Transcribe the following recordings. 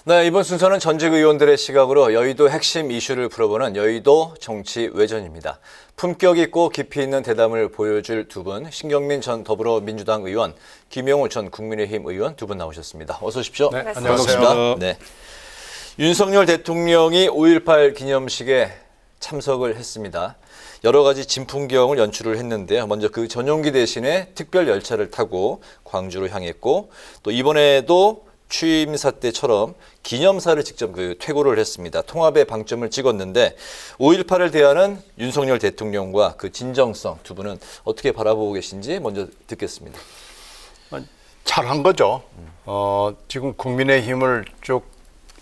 네, 이번 순서는 전직 의원들의 시각으로 여의도 핵심 이슈를 풀어보는 여의도 정치 외전입니다. 품격 있고 깊이 있는 대담을 보여줄 두 분, 신경민 전 더불어민주당 의원, 김영우 전 국민의힘 의원 두 분 나오셨습니다. 어서 오십시오. 네, 안녕하세요. 네. 윤석열 대통령이 5.18 기념식에 참석을 했습니다. 여러 가지 진풍경을 연출을 했는데요. 먼저 그 전용기 대신에 특별 열차를 타고 광주로 향했고, 또 이번에도 취임사 때처럼 기념사를 직접 퇴고를 했습니다. 통합의 방점을 찍었는데 5.18을 대하는 윤석열 대통령과 그 진정성 두 분은 어떻게 바라보고 계신지 먼저 듣겠습니다. 잘한 거죠. 지금 국민의힘을 쭉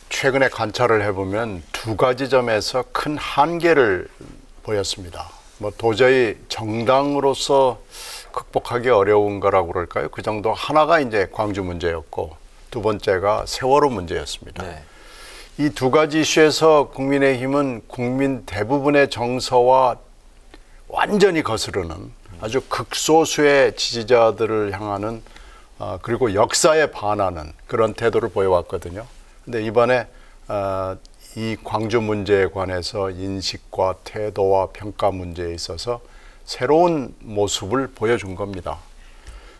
최근에 관찰을 해보면 두 가지 점에서 큰 한계를 보였습니다. 도저히 정당으로서 극복하기 어려운 거라고 그럴까요? 그 정도 하나가 이제 광주 문제였고 두 번째가 세월호 문제였습니다. 네. 이 두 가지 이슈에서 국민의힘은 국민 대부분의 정서와 완전히 거스르는 아주 극소수의 지지자들을 향하는 그리고 역사에 반하는 그런 태도를 보여왔거든요. 근데 이번에 이 광주 문제에 관해서 인식과 태도와 평가 문제에 있어서 새로운 모습을 보여준 겁니다.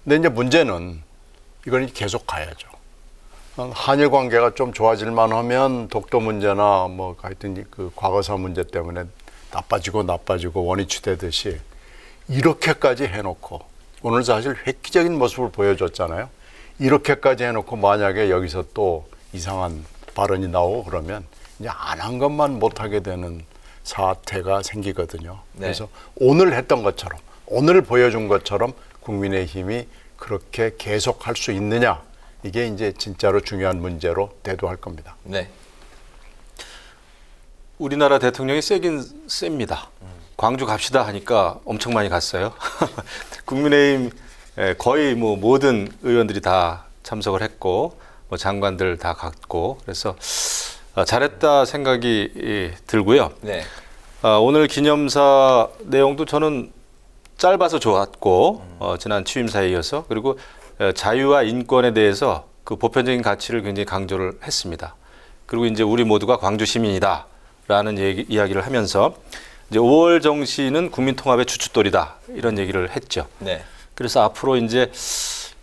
근데 이제 문제는 이건 계속 가야죠. 한일 관계가 좀 좋아질만 하면 독도 문제나 하여튼 그 과거사 문제 때문에 나빠지고 원위치되듯이 이렇게까지 해놓고 오늘 사실 획기적인 모습을 보여줬잖아요. 이렇게까지 해놓고 만약에 여기서 또 이상한 발언이 나오고 그러면 이제 안 한 것만 못하게 되는 사태가 생기거든요. 네. 그래서 오늘 했던 것처럼 오늘 보여준 것처럼 국민의힘이 그렇게 계속할 수 있느냐, 이게 이제 진짜로 중요한 문제로 대두할 겁니다. 네. 우리나라 대통령이 세긴 셉니다. 광주 갑시다 하니까 엄청 많이 갔어요. 국민의힘 거의 모든 의원들이 다 참석을 했고 장관들 다 갔고 그래서 잘했다 생각이 들고요. 네. 오늘 기념사 내용도 저는 짧아서 좋았고 지난 취임사에 이어서 그리고 자유와 인권에 대해서 그 보편적인 가치를 굉장히 강조를 했습니다. 그리고 이제 우리 모두가 광주 시민이다라는 이야기를 하면서 이제 5월 정신은 국민 통합의 주춧돌이다 이런 얘기를 했죠. 네. 그래서 앞으로 이제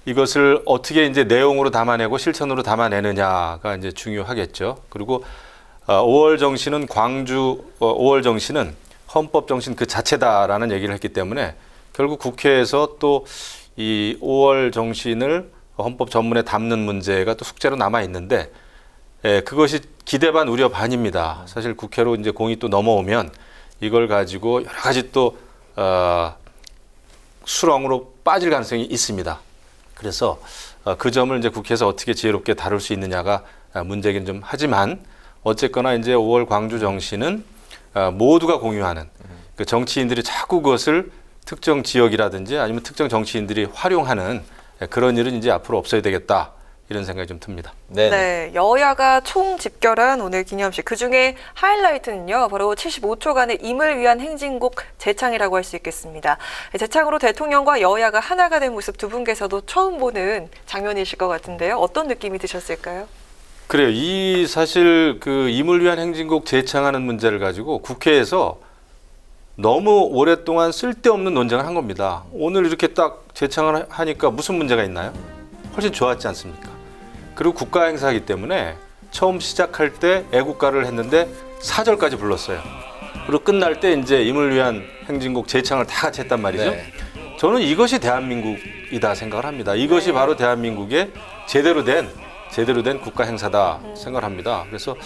이것을 어떻게 이제 내용으로 담아내고 실천으로 담아내느냐가 이제 중요하겠죠. 그리고 5월 정신은 5월 정신은 헌법 정신 그 자체다라는 얘기를 했기 때문에 결국 국회에서 또 이 5월 정신을 헌법 전문에 담는 문제가 또 숙제로 남아 있는데, 그것이 기대 반 우려 반입니다. 사실 국회로 이제 공이 또 넘어오면 이걸 가지고 여러 가지 또 수렁으로 빠질 가능성이 있습니다. 그래서 그 점을 이제 국회에서 어떻게 지혜롭게 다룰 수 있느냐가 문제긴 좀 하지만 어쨌거나 이제 5월 광주 정신은 모두가 공유하는 그 정치인들이 자꾸 그것을 특정 지역이라든지 아니면 특정 정치인들이 활용하는 그런 일은 이제 앞으로 없어야 되겠다 이런 생각이 좀 듭니다. 네, 여야가 총집결한 오늘 기념식 그중에 하이라이트는요 바로 75초간의 임을 위한 행진곡 재창이라고 할 수 있겠습니다. 재창으로 대통령과 여야가 하나가 된 모습 두 분께서도 처음 보는 장면이실 것 같은데요. 어떤 느낌이 드셨을까요? 그래요. 이 사실 그 임을 위한 행진곡 재창하는 문제를 가지고 국회에서 너무 오랫동안 쓸데없는 논쟁을 한 겁니다. 오늘 이렇게 딱 재창을 하니까 무슨 문제가 있나요? 훨씬 좋았지 않습니까? 그리고 국가 행사이기 때문에 처음 시작할 때 애국가를 했는데 4절까지 불렀어요. 그리고 끝날 때 이제 임을 위한 행진곡 재창을 다 같이 했단 말이죠. 네. 저는 이것이 대한민국이다 생각을 합니다. 이것이 바로 대한민국의 제대로 된 국가 행사다 생각을 합니다. 그래서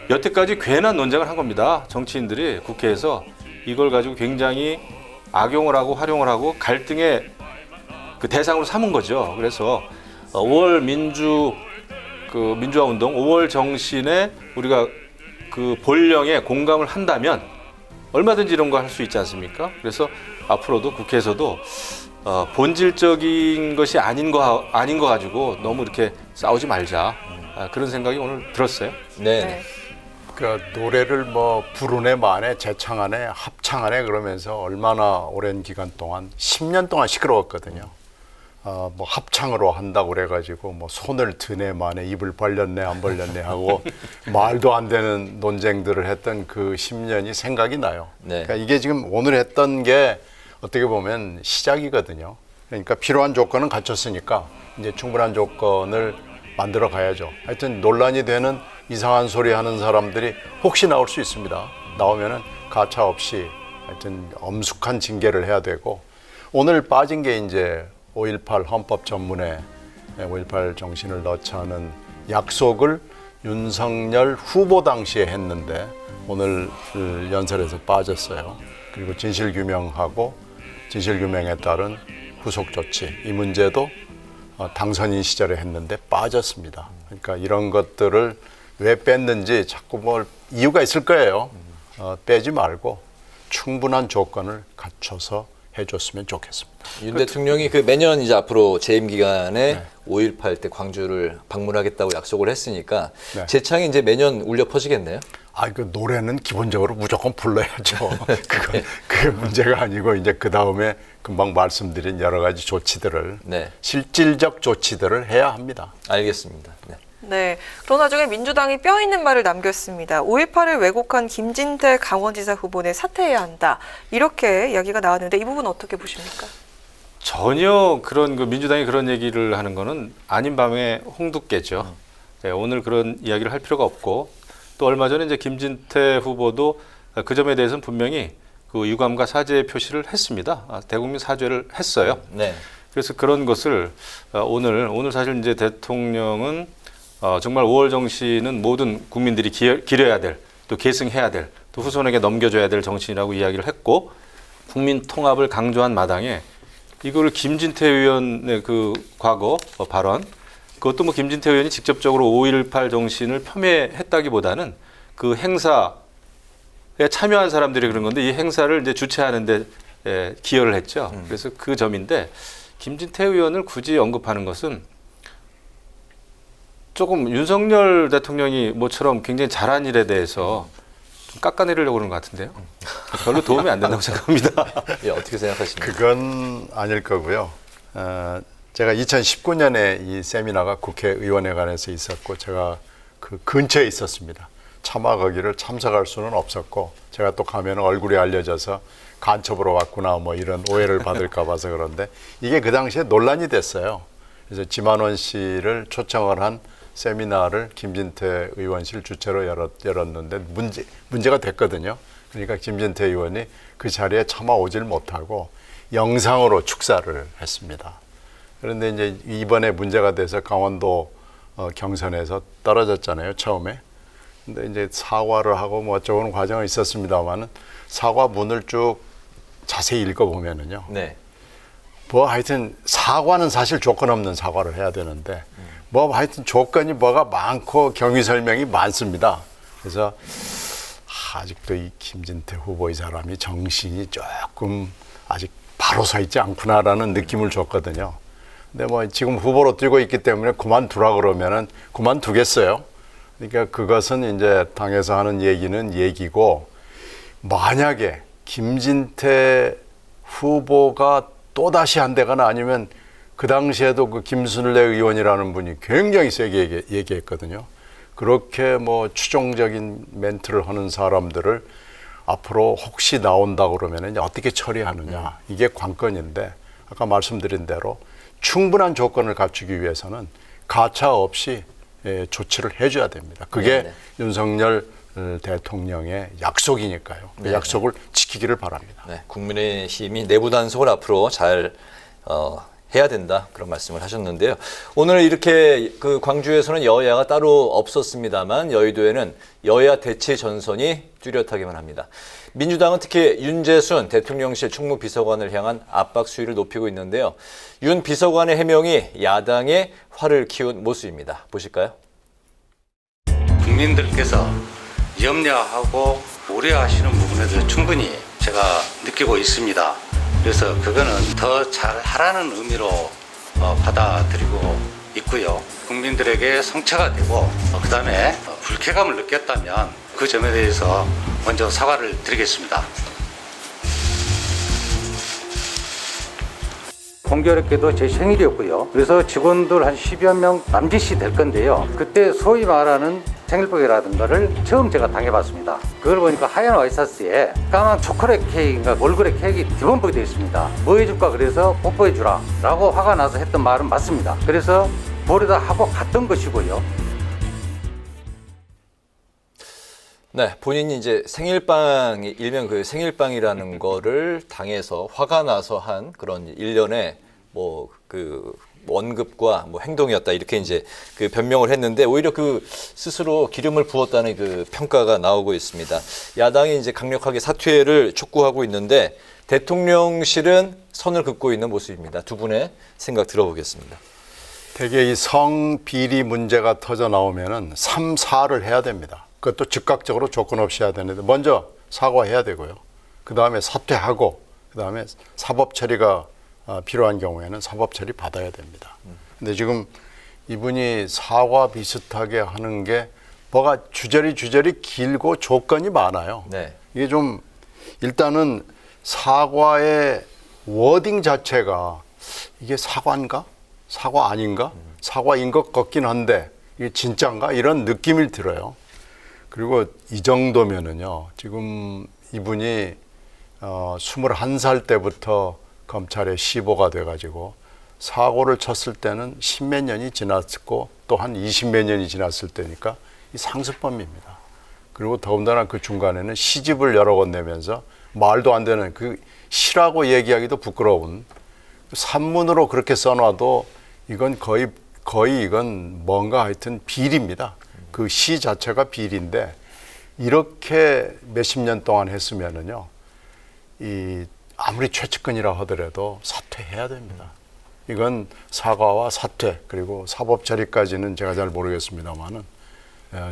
여태까지 괜한 논쟁을 한 겁니다. 정치인들이 국회에서 이걸 가지고 굉장히 악용을 하고 활용을 하고 갈등의 그 대상으로 삼은 거죠. 그래서 5월 민주화 운동, 5월 정신에 우리가 그 본령에 공감을 한다면 얼마든지 이런 거 할 수 있지 않습니까? 그래서 앞으로도 국회에서도 본질적인 것이 아닌 거 가지고 너무 이렇게 싸우지 말자. 그런 생각이 오늘 들었어요. 네. 네. 그러니까 노래를 뭐 부르네 마네 재창하네 합창하네 그러면서 얼마나 오랜 기간 동안 10년 동안 시끄러웠거든요. 뭐 합창으로 한다고 그래가지고 뭐 손을 드네 마네 입을 벌렸네 안 벌렸네 하고 말도 안 되는 논쟁들을 했던 그 10년이 생각이 나요. 네. 그러니까 이게 지금 오늘 했던 게 어떻게 보면 시작이거든요. 그러니까 필요한 조건은 갖췄으니까 이제 충분한 조건을 만들어 가야죠. 하여튼 논란이 되는 이상한 소리 하는 사람들이 혹시 나올 수 있습니다. 나오면은 가차 없이 하여튼 엄숙한 징계를 해야 되고 오늘 빠진 게 이제 5.18 헌법 전문에 5.18 정신을 넣자는 약속을 윤석열 후보 당시에 했는데 오늘 연설에서 빠졌어요. 그리고 진실규명하고 진실규명에 따른 후속 조치 이 문제도 당선인 시절에 했는데 빠졌습니다. 그러니까 이런 것들을 왜 뺐는지 자꾸 뭘 이유가 있을 거예요. 빼지 말고 충분한 조건을 갖춰서 해줬으면 좋겠습니다. 윤 대통령이 그 매년 이제 앞으로 재임 기간에 5.18 때 광주를 방문하겠다고 약속을 했으니까 네. 재창이 이제 매년 울려 퍼지겠네요. 그 노래는 기본적으로 무조건 불러야죠. 그게 문제가 아니고 이제 그 다음에 금방 말씀드린 여러 가지 조치들을 네. 실질적 조치들을 해야 합니다. 알겠습니다. 네. 네. 그러나 중에 민주당이 뼈 있는 말을 남겼습니다. 5.18을 왜곡한 김진태 강원지사 후보는 사퇴해야 한다. 이렇게 이야기가 나왔는데 이 부분 어떻게 보십니까? 전혀 그런 민주당이 그런 얘기를 하는 거는 아닌 밤에 홍두깨죠. 네, 오늘 그런 이야기를 할 필요가 없고 또 얼마 전에 이제 김진태 후보도 그 점에 대해서는 분명히 그 유감과 사죄 표시를 했습니다. 대국민 사죄를 했어요. 네. 그래서 그런 것을 오늘 사실 이제 대통령은 정말 5월 정신은 모든 국민들이 기려야 될, 또 계승해야 될, 또 후손에게 넘겨줘야 될 정신이라고 이야기를 했고 국민 통합을 강조한 마당에 이거를 김진태 의원의 그 과거 발언, 그것도 뭐 김진태 의원이 직접적으로 5.18 정신을 폄훼했다기보다는 그 행사에 참여한 사람들이 그런 건데 이 행사를 이제 주최하는데 기여를 했죠. 그래서 그 점인데 김진태 의원을 굳이 언급하는 것은 조금 윤석열 대통령이 모처럼 굉장히 잘한 일에 대해서 좀 깎아내리려고 그러는 것 같은데요. 별로 도움이 안 된다고 생각합니다. 예, 어떻게 생각하십니까? 그건 아닐 거고요. 제가 2019년에 이 세미나가 국회의원회관에서 있었고 제가 그 근처에 있었습니다. 차마 거기를 참석할 수는 없었고 제가 또 가면 얼굴이 알려져서 간첩으로 왔구나 뭐 이런 오해를 받을까 봐서 그런데 이게 그 당시에 논란이 됐어요. 그래서 지만원 씨를 초청을 한 세미나를 김진태 의원실 주최로 열었는데 문제가 됐거든요. 그러니까 김진태 의원이 그 자리에 차마 오질 못하고 영상으로 축사를 했습니다. 그런데 이제 이번에 문제가 돼서 강원도 경선에서 떨어졌잖아요, 처음에. 근데 이제 사과를 하고 뭐 어쩌고는 과정이 있었습니다만은 사과문을 쭉 자세히 읽어보면은요. 네. 뭐 하여튼 사과는 사실 조건 없는 사과를 해야 되는데 뭐 하여튼 조건이 뭐가 많고 경위 설명이 많습니다. 그래서 아직도 이 김진태 후보 이 사람이 정신이 조금 아직 바로 서 있지 않구나라는 느낌을 줬거든요. 근데 뭐 지금 후보로 뛰고 있기 때문에 그만두라 그러면은 그만두겠어요. 그러니까 그것은 이제 당에서 하는 얘기는 얘기고 만약에 김진태 후보가 또다시 한다거나 아니면 그 당시에도 그 김순례 의원이라는 분이 굉장히 세게 얘기했거든요. 그렇게 뭐 추종적인 멘트를 하는 사람들을 앞으로 혹시 나온다 그러면 어떻게 처리하느냐. 이게 관건인데 아까 말씀드린 대로 충분한 조건을 갖추기 위해서는 가차 없이 조치를 해줘야 됩니다. 그게 네네. 윤석열 대통령의 약속이니까요. 그 약속을 지키기를 바랍니다. 네, 국민의힘이 내부 단속을 앞으로 잘 해야 된다 그런 말씀을 하셨는데요. 오늘 이렇게 그 광주에서는 여야가 따로 없었습니다만 여의도에는 여야 대치 전선이 뚜렷하기만 합니다. 민주당은 특히 윤재순 대통령실 총무비서관을 향한 압박 수위를 높이고 있는데요. 윤 비서관의 해명이 야당의 화를 키운 모습입니다. 보실까요? 국민들께서 염려하고 우려하시는 부분에 대해서 충분히 제가 느끼고 있습니다. 그래서 그거는 더 잘하라는 의미로 받아들이고 있고요. 국민들에게 성취가 되고 그다음에 불쾌감을 느꼈다면 그 점에 대해서 먼저 사과를 드리겠습니다. 공교롭게도 제 생일이었고요. 그래서 직원들 한 10여 명 남짓이 될 건데요. 그때 소위 말하는 생일복이라든가를 처음 제가 당해봤습니다. 그걸 보니까 하얀 와이셔츠에 까만 초콜릿 케이크인가 얼굴에 케이크 기본복이 되어 있습니다. 뭐 해줄까 그래서 뽀뽀해주라 라고 화가 나서 했던 말은 맞습니다. 그래서 보려다 하고 갔던 것이고요. 네, 본인이 이제 생일빵이 일명 그 생일빵이라는 거를 당해서 화가 나서 한 그런 일련의 뭐 그 원급과 뭐 행동이었다 이렇게 이제 그 변명을 했는데 오히려 그 스스로 기름을 부었다는 그 평가가 나오고 있습니다. 야당이 이제 강력하게 사퇴를 촉구하고 있는데 대통령실은 선을 긋고 있는 모습입니다. 두 분의 생각 들어보겠습니다. 대개 이 성비리 문제가 터져 나오면은 3, 4를 해야 됩니다. 그것도 즉각적으로 조건 없이 해야 되는데 먼저 사과해야 되고요. 그 다음에 사퇴하고 그 다음에 사법 처리가 필요한 경우에는 사법 처리 받아야 됩니다. 근데 지금 이분이 사과 비슷하게 하는 게 뭐가 주저리 길고 조건이 많아요. 네. 이게 좀 일단은 사과의 워딩 자체가 이게 사과인가? 사과 아닌가? 사과인 것 같긴 한데 이게 진짜인가? 이런 느낌이 들어요. 그리고 이 정도면은요, 지금 이분이 21살 때부터 검찰의 시보가 돼가지고 사고를 쳤을 때는 10몇 년이 지났고 또 한 20몇 년이 지났을 때니까 이 상습범입니다. 그리고 더군다나 그 중간에는 시집을 여러 권 내면서 말도 안 되는 그 시라고 얘기하기도 부끄러운 산문으로 그렇게 써놔도 이건 거의 이건 뭔가 하여튼 비리입니다. 그 시 자체가 비리인데 이렇게 몇십 년 동안 했으면은요, 이 아무리 최측근이라 하더라도 사퇴해야 됩니다. 이건 사과와 사퇴 그리고 사법 처리까지는 제가 잘 모르겠습니다만은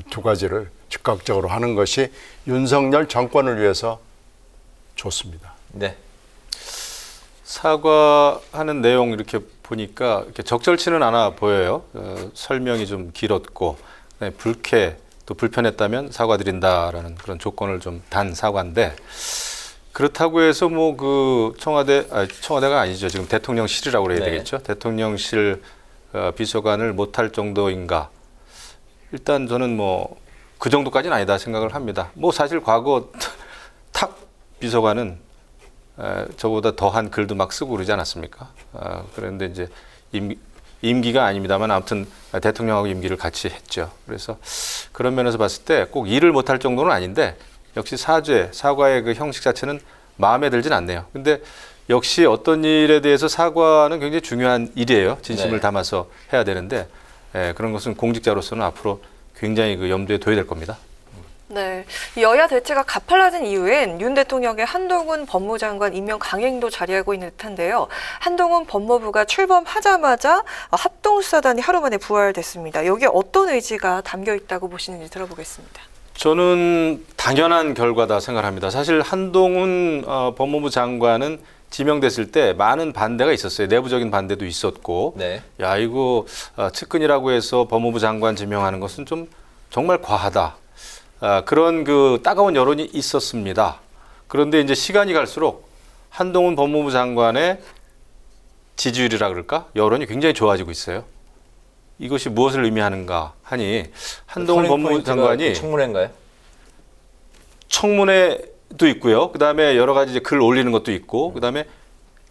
두 가지를 즉각적으로 하는 것이 윤석열 정권을 위해서 좋습니다. 네. 사과하는 내용 이렇게 보니까 이렇게 적절치는 않아 보여요. 설명이 좀 길었고 불쾌 또 불편했다면 사과드린다라는 그런 조건을 좀 단 사과인데 그렇다고 해서 뭐 그 청와대가 아니죠. 지금 대통령실이라고 그래야 네. 되겠죠. 대통령실 비서관을 못할 정도인가? 일단 저는 뭐 그 정도까지는 아니다 생각을 합니다. 뭐 사실 과거 탁 비서관은 저보다 더한 글도 막 쓰고 그러지 않았습니까? 그런데 이제 임기가 아닙니다만 아무튼 대통령하고 임기를 같이 했죠. 그래서 그런 면에서 봤을 때 꼭 일을 못할 정도는 아닌데 역시 사과의 그 형식 자체는 마음에 들진 않네요. 근데 역시 어떤 일에 대해서 사과는 굉장히 중요한 일이에요. 진심을 네. 담아서 해야 되는데 그런 것은 공직자로서는 앞으로 굉장히 그 염두에 둬야 될 겁니다. 네, 여야 대치가 가팔라진 이후엔 윤 대통령의 한동훈 법무장관 임명 강행도 자리하고 있는 듯한데요. 한동훈 법무부가 출범하자마자 합동수사단이 하루 만에 부활됐습니다. 여기에 어떤 의지가 담겨 있다고 보시는지 들어보겠습니다. 저는 당연한 결과다 생각합니다. 사실 한동훈 법무부 장관은 지명됐을 때 많은 반대가 있었어요. 내부적인 반대도 있었고, 네. 야 이거 측근이라고 해서 법무부 장관 지명하는 것은 좀 정말 과하다. 그런 그 따가운 여론이 있었습니다. 그런데 이제 시간이 갈수록 한동훈 법무부 장관의 지지율이라 그럴까? 여론이 굉장히 좋아지고 있어요. 이것이 무엇을 의미하는가 하니 한동훈 법무부 장관이 청문회인가요? 청문회도 있고요. 그다음에 여러 가지 이제 글 올리는 것도 있고 그다음에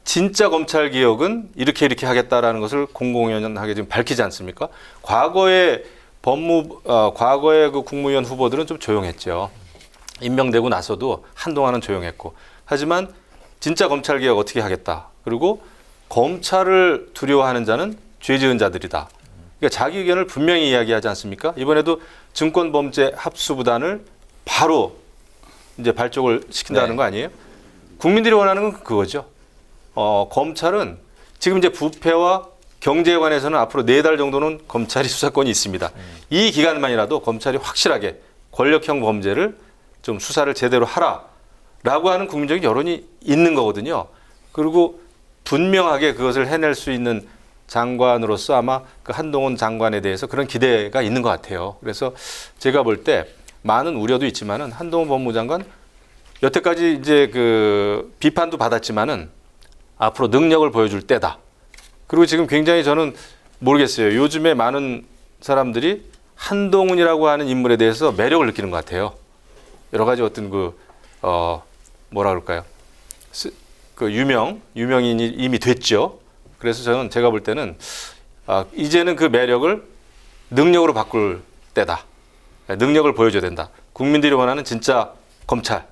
진짜 검찰 개혁은 이렇게 하겠다라는 것을 공공연하게 지금 밝히지 않습니까? 과거의 그 국무위원 후보들은 좀 조용했죠. 임명되고 나서도 한동안은 조용했고. 하지만 진짜 검찰 개혁 어떻게 하겠다. 그리고 검찰을 두려워하는 자는 죄 지은 자들이다. 그러니까 자기 의견을 분명히 이야기하지 않습니까? 이번에도 증권범죄 합수부단을 바로 이제 발족을 시킨다는 네. 거 아니에요? 국민들이 원하는 건 그거죠. 검찰은 지금 이제 부패와 경제에 관해서는 앞으로 4달 정도는 검찰이 수사권이 있습니다. 이 기간만이라도 검찰이 확실하게 권력형 범죄를 좀 수사를 제대로 하라라고 하는 국민적인 여론이 있는 거거든요. 그리고 분명하게 그것을 해낼 수 있는 장관으로서 아마 그 한동훈 장관에 대해서 그런 기대가 있는 것 같아요. 그래서 제가 볼 때 많은 우려도 있지만은 한동훈 법무장관 여태까지 이제 그 비판도 받았지만은 앞으로 능력을 보여줄 때다. 그리고 지금 굉장히 저는 모르겠어요. 요즘에 많은 사람들이 한동훈이라고 하는 인물에 대해서 매력을 느끼는 것 같아요. 여러 가지 어떤 뭐라 그럴까요? 그 유명인이 이미 됐죠. 그래서 저는 제가 볼 때는 이제는 그 매력을 능력으로 바꿀 때다. 능력을 보여줘야 된다. 국민들이 원하는 진짜 검찰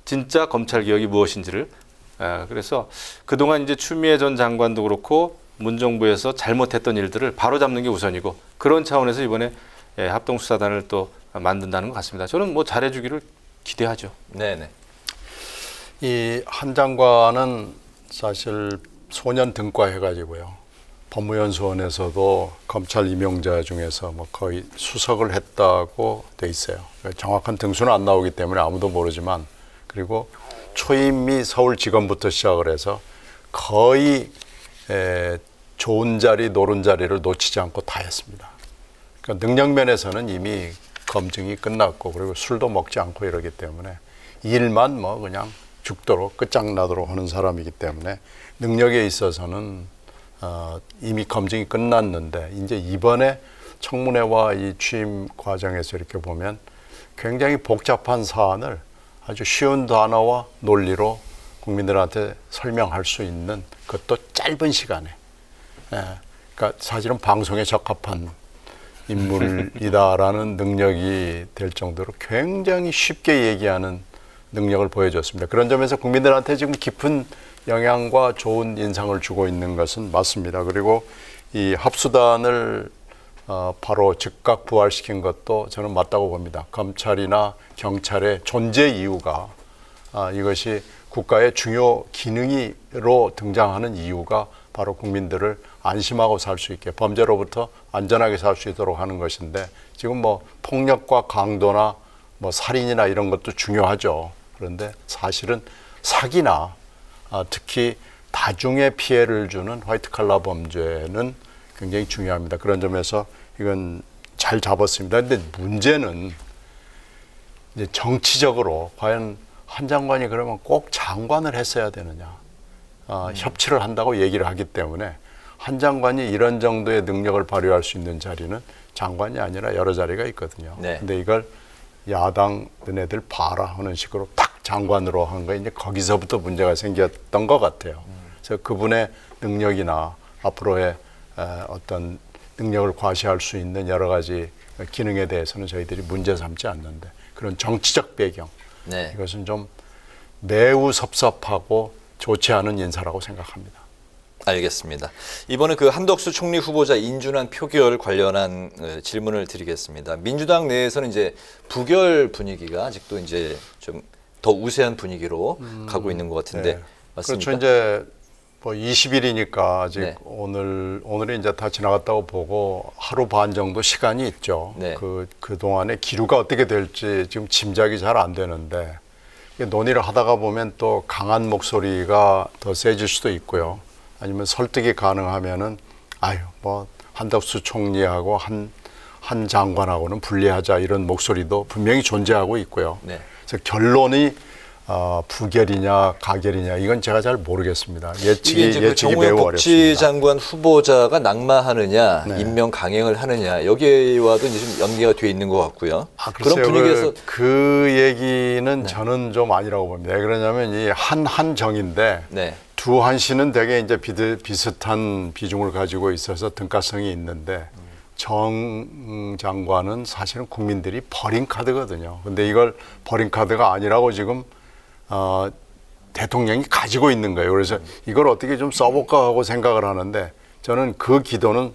개혁이 무엇인지를 그래서 그동안 이제 추미애 전 장관도 그렇고 문정부에서 잘못했던 일들을 바로잡는 게 우선이고 그런 차원에서 이번에 합동수사단을 또 만든다는 것 같습니다. 저는 뭐 잘해주기를 기대하죠. 네네. 이 한 장관은 사실 소년 등과 해가지고요. 법무연수원에서도 검찰 임용자 중에서 뭐 거의 수석을 했다고 돼 있어요. 정확한 등수는 안 나오기 때문에 아무도 모르지만 그리고 초임이 서울지검부터 시작을 해서 거의 좋은 자리, 노른 자리를 놓치지 않고 다 했습니다. 그러니까 능력 면에서는 이미 검증이 끝났고 그리고 술도 먹지 않고 이러기 때문에 일만 뭐 그냥 죽도록 끝장나도록 하는 사람이기 때문에 능력에 있어서는 이미 검증이 끝났는데 이제 이번에 청문회와 이 취임 과정에서 이렇게 보면 굉장히 복잡한 사안을 아주 쉬운 단어와 논리로 국민들한테 설명할 수 있는 그것도 짧은 시간에 그러니까 사실은 방송에 적합한 인물이다라는 능력이 될 정도로 굉장히 쉽게 얘기하는 능력을 보여줬습니다. 그런 점에서 국민들한테 지금 깊은 영향과 좋은 인상을 주고 있는 것은 맞습니다. 그리고 이 합수단을 바로 즉각 부활시킨 것도 저는 맞다고 봅니다. 검찰이나 경찰의 존재 이유가 이것이 국가의 중요 기능으로 등장하는 이유가 바로 국민들을 안심하고 살 수 있게 범죄로부터 안전하게 살 수 있도록 하는 것인데 지금 뭐 폭력과 강도나 뭐 살인이나 이런 것도 중요하죠. 그런데 사실은 사기나 특히 다중의 피해를 주는 화이트 칼라 범죄는 굉장히 중요합니다. 그런 점에서 이건 잘 잡았습니다. 그런데 문제는 이제 정치적으로 과연 한 장관이 그러면 꼭 장관을 했어야 되느냐. 협치를 한다고 얘기를 하기 때문에 한 장관이 이런 정도의 능력을 발휘할 수 있는 자리는 장관이 아니라 여러 자리가 있거든요. 네. 근데 이걸 야당 너네들 봐라 하는 식으로 딱 장관으로 한 거 이제 거기서부터 문제가 생겼던 것 같아요. 그래서 그분의 능력이나 앞으로의 어떤 능력을 과시할 수 있는 여러 가지 기능에 대해서는 저희들이 문제 삼지 않는데 그런 정치적 배경 네. 이것은 좀 매우 섭섭하고 좋지 않은 인사라고 생각합니다. 알겠습니다. 이번에 그 한덕수 총리 후보자 인준안 표결 관련한 질문을 드리겠습니다. 민주당 내에서는 이제 부결 분위기가 아직도 이제 좀 더 우세한 분위기로 가고 있는 것 같은데 네. 맞습니까? 그렇죠. 이제 뭐 20일이니까 아직 네. 오늘이 이제 다 지나갔다고 보고 하루 반 정도 시간이 있죠. 네. 그 동안에 기류가 어떻게 될지 지금 짐작이 잘 안 되는데 논의를 하다가 보면 또 강한 목소리가 더 세질 수도 있고요. 아니면 설득이 가능하면은 뭐 한덕수 총리하고 한 장관하고는 분리하자 이런 목소리도 분명히 존재하고 있고요. 네. 그래서 결론이 부결이냐 가결이냐 이건 제가 잘 모르겠습니다. 이게 이제 그 예측이 정우영 매우 어렵습니다. 복지장관 후보자가 낙마하느냐, 네. 임명 강행을 하느냐 여기와도 이제 좀 연계가 돼 있는 것 같고요. 그런 글쎄요, 분위기에서 그 얘기는 저는 좀 아니라고 봅니다. 왜 그러냐면 이 한정인데 네. 두 한씨는 되게 이제 비슷한 비중을 가지고 있어서 등가성이 있는데 정 장관은 사실은 국민들이 버린 카드거든요. 근데 이걸 버린 카드가 아니라고 지금 대통령이 가지고 있는 거예요. 그래서 이걸 어떻게 좀 써볼까 하고 생각을 하는데 저는 그 기도는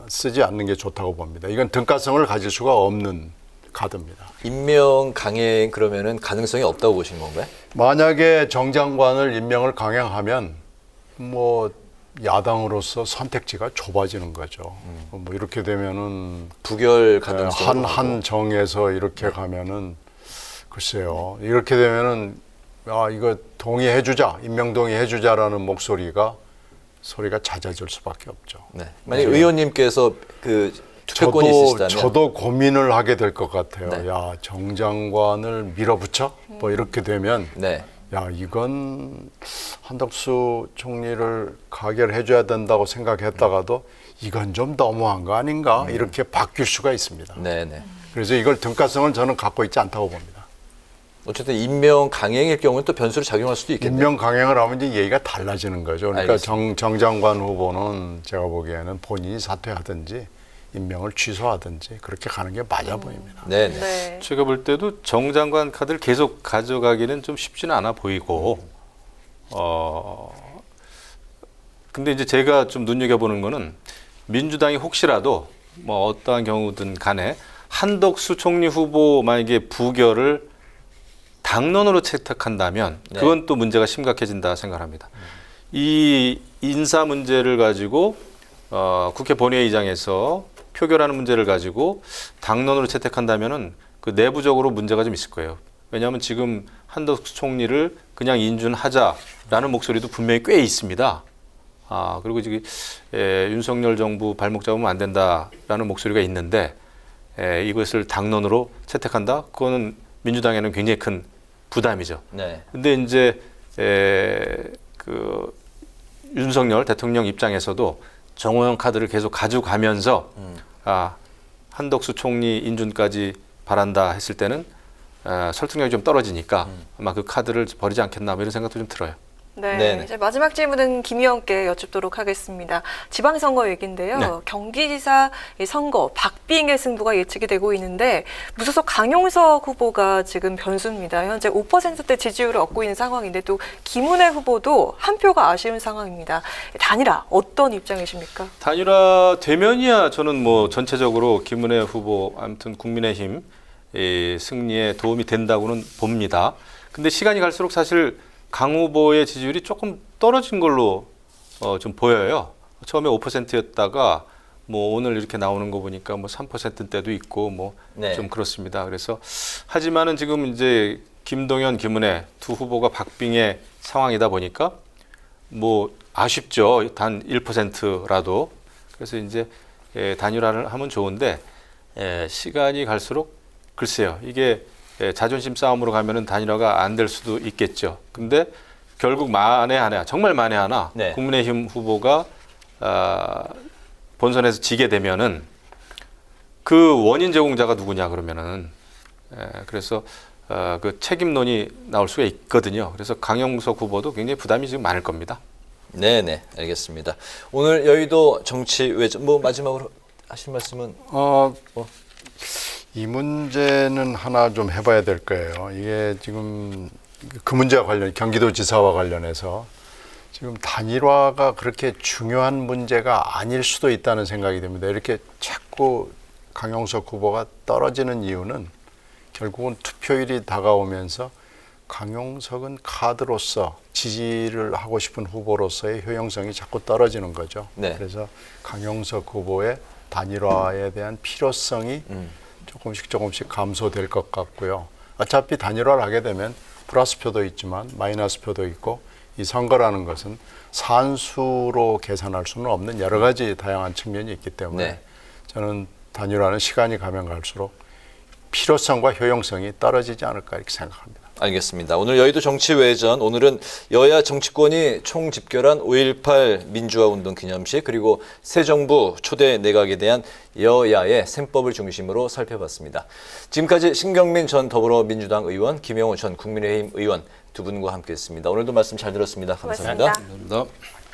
쓰지 않는 게 좋다고 봅니다. 이건 등가성을 가질 수가 없는 카드입니다. 임명 강행 그러면은 가능성이 없다고 보시는 건가요? 만약에 정 장관을 임명을 강행하면 뭐 야당으로서 선택지가 좁아지는 거죠. 뭐 이렇게 되면은 부결 가능성이 한 정에서 이렇게 가면은 글쎄요. 이렇게 되면은 이거 동의해주자, 임명 동의해주자라는 목소리가 소리가 잦아질 수밖에 없죠. 네. 만약 의원님께서 그 투표권이 있으시다면 저도 고민을 하게 될 것 같아요. 네. 야, 정 장관을 밀어붙여? 뭐 이렇게 되면 네. 야, 이건 한덕수 총리를 가결해줘야 된다고 생각했다가도 이건 좀 너무한 거 아닌가? 이렇게 바뀔 수가 있습니다. 네, 네. 그래서 이걸 등가성을 저는 갖고 있지 않다고 봅니다. 어쨌든 임명 강행일 경우는 또 변수로 작용할 수도 있겠네요. 임명 강행을 하면 이제 얘기가 달라지는 거죠. 그러니까 알겠습니다. 정 장관 후보는 제가 보기에는 본인이 사퇴하든지 임명을 취소하든지 그렇게 가는 게 맞아 보입니다. 네, 네. 네. 제가 볼 때도 정 장관 카드를 계속 가져가기는 좀 쉽지는 않아 보이고, 근데 이제 제가 좀 눈여겨보는 거는 민주당이 혹시라도 뭐 어떠한 경우든 간에 한덕수 총리 후보 만약에 부결을 당론으로 채택한다면 그건 또 문제가 심각해진다 생각합니다. 이 인사 문제를 가지고 국회 본회의장에서 표결하는 문제를 가지고 당론으로 채택한다면은 그 내부적으로 문제가 좀 있을 거예요. 왜냐하면 지금 한덕수 총리를 그냥 인준하자라는 목소리도 분명히 꽤 있습니다. 그리고 지금 윤석열 정부 발목 잡으면 안 된다라는 목소리가 있는데 이것을 당론으로 채택한다? 그거는 민주당에는 굉장히 큰 부담이죠. 네. 근데 이제 그 윤석열 대통령 입장에서도 정호영 카드를 계속 가져가면서 한덕수 총리 인준까지 바란다 했을 때는 설득력이 좀 떨어지니까 아마 그 카드를 버리지 않겠나 뭐 이런 생각도 좀 들어요. 네, 네네. 이제 마지막 질문은 김 의원께 여쭙도록 하겠습니다. 지방선거 얘기인데요. 네. 경기지사 선거 박빙의 승부가 예측이 되고 있는데 무소속 강용석 후보가 지금 변수입니다. 현재 5%대 지지율을 얻고 있는 상황인데 또 김은혜 후보도 한 표가 아쉬운 상황입니다. 단일화 어떤 입장이십니까? 단일화 되면이야 저는 뭐 전체적으로 김은혜 후보 아무튼 국민의힘 승리에 도움이 된다고는 봅니다. 근데 시간이 갈수록 사실 강 후보의 지지율이 조금 떨어진 걸로 좀 보여요. 처음에 5%였다가 뭐 오늘 이렇게 나오는 거 보니까 뭐 3%대도 있고 뭐 좀 네. 그렇습니다. 그래서 하지만은 지금 이제 김동연, 김은혜 두 후보가 박빙의 상황이다 보니까 뭐 아쉽죠. 단 1%라도. 그래서 이제 단일화를 하면 좋은데 시간이 갈수록 글쎄요. 이게 자존심 싸움으로 가면은 단일화가 안 될 수도 있겠죠. 근데 결국 만에 하나, 정말 만에 하나 네. 국민의힘 후보가 본선에서 지게 되면은 그 원인 제공자가 누구냐 그러면은 그래서 그 책임론이 나올 수가 있거든요. 그래서 강용석 후보도 굉장히 부담이 지금 많을 겁니다. 네, 네. 알겠습니다. 오늘 여의도 정치 외전 뭐 마지막으로 하실 말씀은 이 문제는 하나 좀 해봐야 될 거예요. 이게 지금 그 문제와 관련, 경기도지사와 관련해서 지금 단일화가 그렇게 중요한 문제가 아닐 수도 있다는 생각이 듭니다. 이렇게 자꾸 강용석 후보가 떨어지는 이유는 결국은 투표일이 다가오면서 강용석은 카드로서 지지를 하고 싶은 후보로서의 효용성이 자꾸 떨어지는 거죠. 네. 그래서 강용석 후보의 단일화에 대한 필요성이 조금씩 감소될 것 같고요. 어차피 단일화를 하게 되면 플러스 표도 있지만 마이너스 표도 있고 이 선거라는 것은 산수로 계산할 수는 없는 여러 가지 다양한 측면이 있기 때문에 네. 저는 단일화는 시간이 가면 갈수록 필요성과 효용성이 떨어지지 않을까 이렇게 생각합니다. 알겠습니다. 오늘 여의도 정치 외전, 오늘은 여야 정치권이 총집결한 5.18 민주화운동 기념식 그리고 새 정부 초대 내각에 대한 여야의 셈법을 중심으로 살펴봤습니다. 지금까지 신경민 전 더불어민주당 의원, 김영우 전 국민의힘 의원 두 분과 함께했습니다. 오늘도 말씀 잘 들었습니다. 감사합니다. 고맙습니다. 감사합니다.